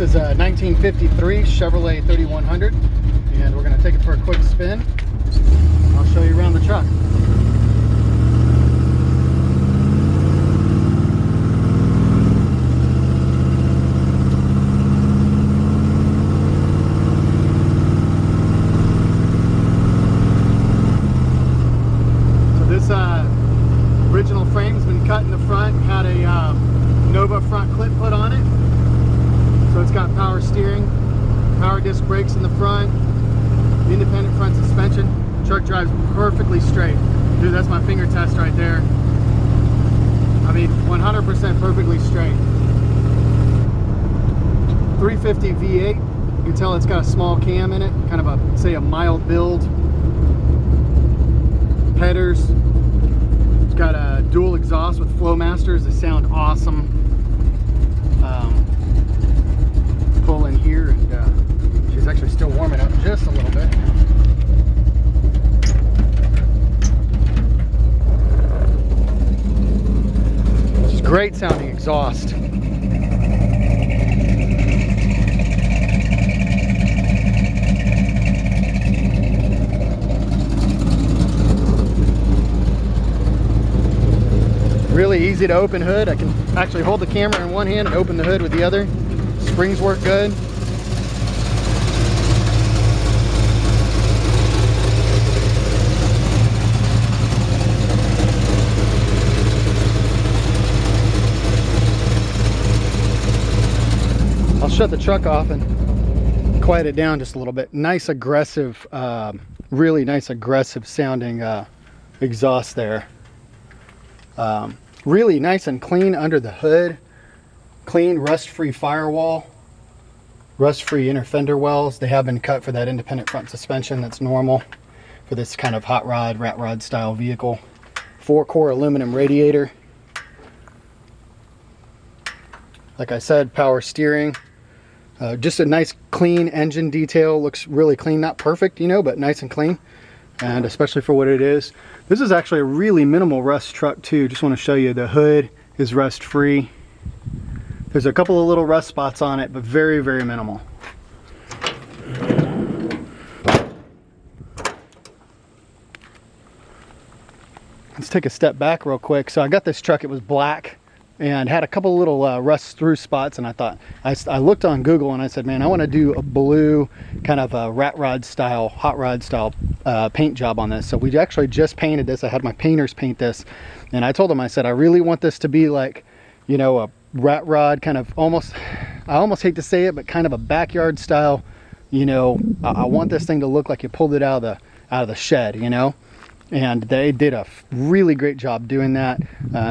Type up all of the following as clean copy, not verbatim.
This is a 1953 Chevrolet 3100, and we're going to take it for a quick spin. I'll show you around the truck. So this original frame's been cut in the front, had a Nova front clip put on it. So it's got power steering, power disc brakes in the front, independent front suspension. The truck drives perfectly straight. Dude, that's my finger test right there. I mean, 100% perfectly straight. 350 V8. You can tell it's got a small cam in it, kind of a, say, a mild build. Headers. It's got a dual exhaust with Flowmasters. They sound awesome. Pull in here, and she's actually still warming up just a little bit. It's great sounding exhaust. Really easy to open hood. I can actually hold the camera in one hand and open the hood with the other. Springs work good. I'll shut the truck off and quiet it down just a little bit. Nice aggressive, really nice aggressive sounding exhaust there. Really nice and clean under the hood. Clean, rust-free firewall, rust-free inner fender wells. They have been cut for that independent front suspension that's normal for this kind of hot rod, rat rod style vehicle. 4-core aluminum radiator. Like I said, power steering. Just a nice clean engine detail. Looks really clean, not perfect, you know, but nice and clean. And especially for what it is. This is actually a really minimal rust truck too. Just want to show you the hood is rust-free. There's a couple of little rust spots on it, but very, very minimal. Let's take a step back real quick. So I got this truck, it was black and had a couple little rust through spots, and I thought, I looked on Google and I said, man, I want to do a blue kind of a rat rod style, hot rod style paint job on this. So we actually just painted this. I had my painters paint this, and I told them, I said, I really want this to be like, you know, a rat rod kind of almost, I almost hate to say it, but kind of a backyard style, you know. I want this thing to look like you pulled it out of the shed, you know. And they did a really great job doing that.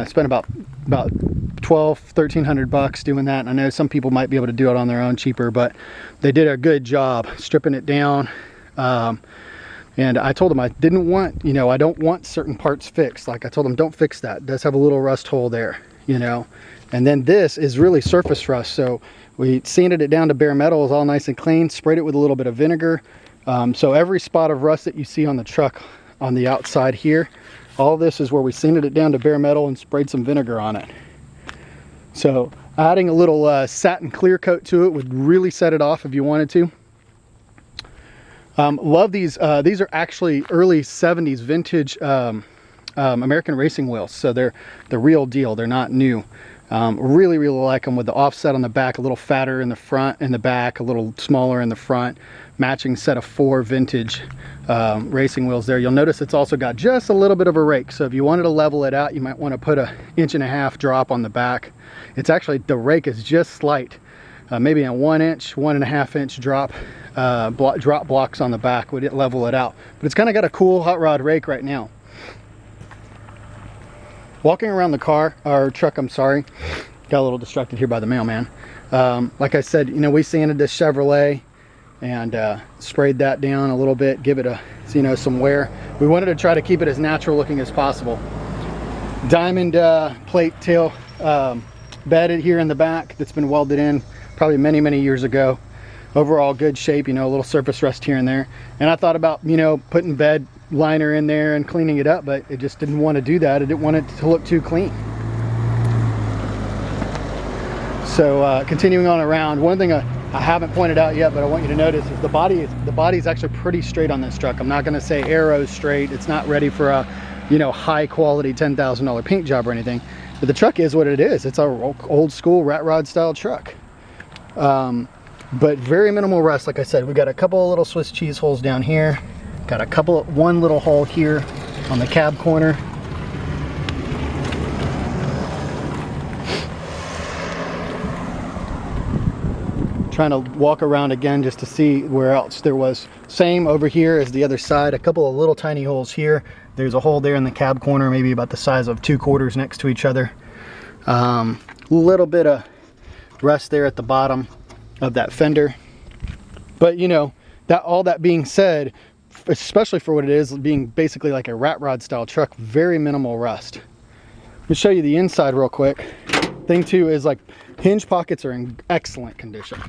Spent about $1,300 doing that. And I know some people might be able to do it on their own cheaper, but they did a good job stripping it down. And I told them I didn't want, you know, I don't want certain parts fixed. Like I told them, don't fix that. It does have a little rust hole there, you know. And then this is really surface rust. So we sanded it down to bare metal. It was all nice and clean, sprayed it with a little bit of vinegar. So every spot of rust that you see on the truck on the outside here, all this is where we sanded it down to bare metal and sprayed some vinegar on it. So adding a little satin clear coat to it would really set it off if you wanted to. Love these. These are actually early 70s vintage American racing wheels. So they're the real deal. They're not new. Really like them with the offset on the back, a little fatter in the front and the back, a little smaller in the front. Matching set of 4 vintage racing wheels there. You'll notice it's also got just a little bit of a rake. So if you wanted to level it out, you might want to put a 1.5 inch drop on the back. It's actually, the rake is just slight. Maybe a 1 inch, 1.5 inch drop. Drop blocks on the back would level it out. But it's kind of got a cool hot rod rake right now. Walking around the car, or truck, I'm sorry, got a little distracted here by the mailman. Like I said, you know, we sanded this Chevrolet and sprayed that down a little bit, give it a, you know, some wear. We wanted to try to keep it as natural looking as possible. Diamond plate tail bedded here in the back that's been welded in probably many years ago. Overall good shape, you know, a little surface rust here and there. And I thought about, you know, putting bed liner in there and cleaning it up, but it just didn't want to do that. I didn't want it to look too clean. So continuing on around, one thing I haven't pointed out yet, but I want you to notice is the body is actually pretty straight on this truck. I'm not going to say arrow straight. It's not ready for a, you know, high quality $10,000 paint job or anything, but the truck is what it is. It's our old school rat rod style truck. But very minimal rust. Like I said, we got a couple of little Swiss cheese holes down here. Got one little hole here on the cab corner. Trying to walk around again just to see where else there was. Same over here as the other side. A couple of little tiny holes here. There's a hole there in the cab corner, maybe about the size of 2 quarters next to each other. Little bit of rust there at the bottom of that fender. But you know, all that being said, especially for what it is, being basically like a rat rod style truck, very minimal rust. Let me show you the inside real quick. Thing too is like hinge pockets are in excellent condition.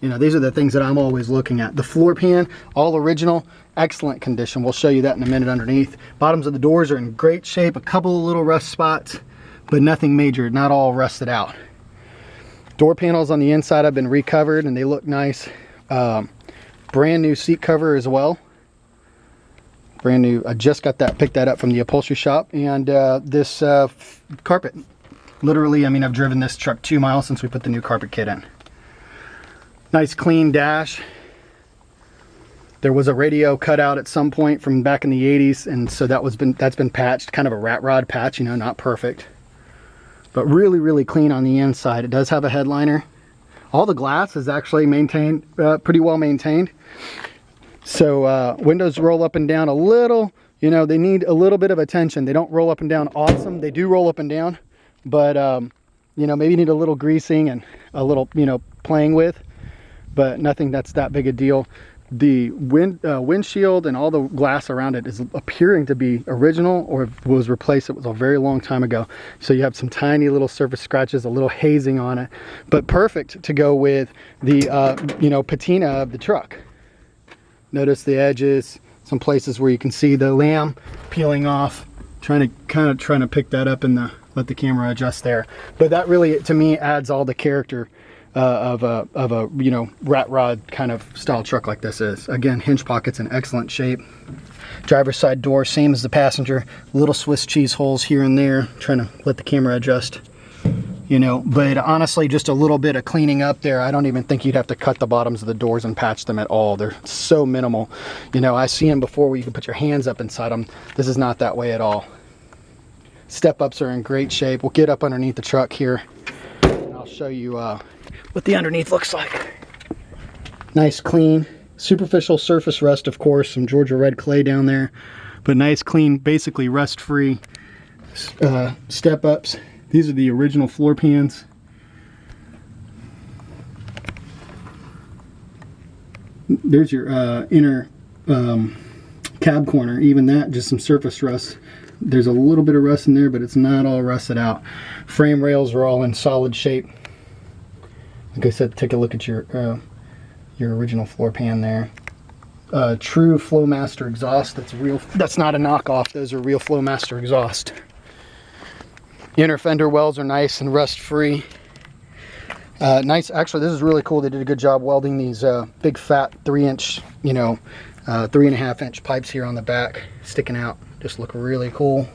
You know, these are the things that I'm always looking at. The floor pan, all original, excellent condition. We'll show you that in a minute underneath. Bottoms of the doors are in great shape. A couple of little rust spots, but nothing major, not all rusted out. Door panels on the inside have been recovered and they look nice. Brand new seat cover as well. Brand new, I just picked that up from the upholstery shop. And this carpet, literally, I mean, I've driven this truck 2 miles since we put the new carpet kit in. Nice clean dash. There was a radio cut out at some point from back in the 80s, and so that's been patched, kind of a rat rod patch, you know, not perfect. But really, really clean on the inside. It does have a headliner. All the glass is actually maintained, pretty well maintained. So windows roll up and down a little, you know, they need a little bit of attention. They don't roll up and down awesome. They do roll up and down, but you know, maybe need a little greasing and a little, you know, playing with. But nothing that's that big a deal. The windshield and all the glass around it is appearing to be original or was replaced. It was a very long time ago. So you have some tiny little surface scratches, a little hazing on it, but perfect to go with the you know, patina of the truck. Notice the edges, some places where you can see the lamb peeling off. Trying to pick that up and let the camera adjust there. But that really, to me, adds all the character of a you know, rat rod kind of style truck like this is. Again, hinge pockets in excellent shape. Driver's side door, same as the passenger. Little Swiss cheese holes here and there. Trying to let the camera adjust. You know, but honestly, just a little bit of cleaning up there. I don't even think you'd have to cut the bottoms of the doors and patch them at all. They're so minimal. You know, I see them before where you can put your hands up inside them. This is not that way at all. Step ups are in great shape. We'll get up underneath the truck here and I'll show you what the underneath looks like. Nice, clean, superficial surface rust, of course, some Georgia red clay down there, but nice, clean, basically rust-free step ups. These are the original floor pans. There's your inner cab corner. Even that, just some surface rust. There's a little bit of rust in there, but it's not all rusted out. Frame rails are all in solid shape. Like I said, take a look at your original floor pan there. True Flowmaster exhaust. That's real. That's not a knockoff. Those are real Flowmaster exhaust. Inner fender wells are nice and rust free. Nice. Actually, this is really cool. They did a good job welding these big fat 3-inch, you know, 3.5-inch pipes here on the back, sticking out. Just look really cool.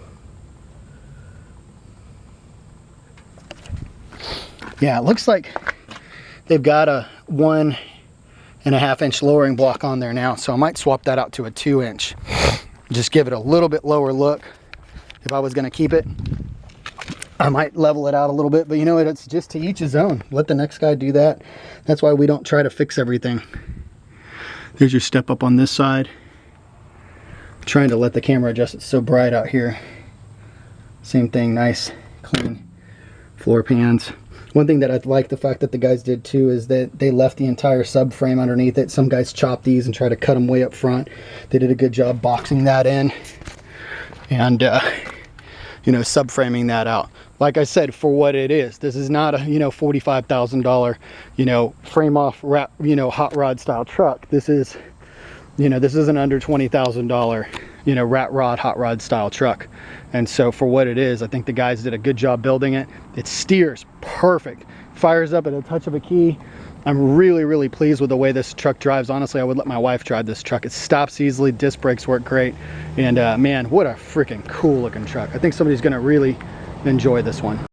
Yeah, it looks like they've got a 1.5-inch lowering block on there now, so I might swap that out to a 2-inch. Just give it a little bit lower look. If I was going to keep it, I might level it out a little bit, but you know what, it's just to each his own. Let the next guy do that. That's why we don't try to fix everything. There's your step up on this side. I'm trying to let the camera adjust. It's so bright out here. Same thing, nice, clean floor pans. One thing that I like the fact that the guys did too is that they left the entire subframe underneath it. Some guys chop these and try to cut them way up front. They did a good job boxing that in and you know, subframing that out. Like I said, for what it is, this is not a, you know, $45,000, you know, frame off wrap, you know, hot rod style truck. This is, you know, this is an under $20,000, you know, rat rod, hot rod style truck. And so for what it is, I think the guys did a good job building it. It steers perfect. fires up at a touch of a key. I'm really pleased with the way this truck drives. Honestly, I would let my wife drive this truck. It stops easily, disc brakes work great, and man, what a freaking cool looking truck. I think somebody's gonna really enjoy this one.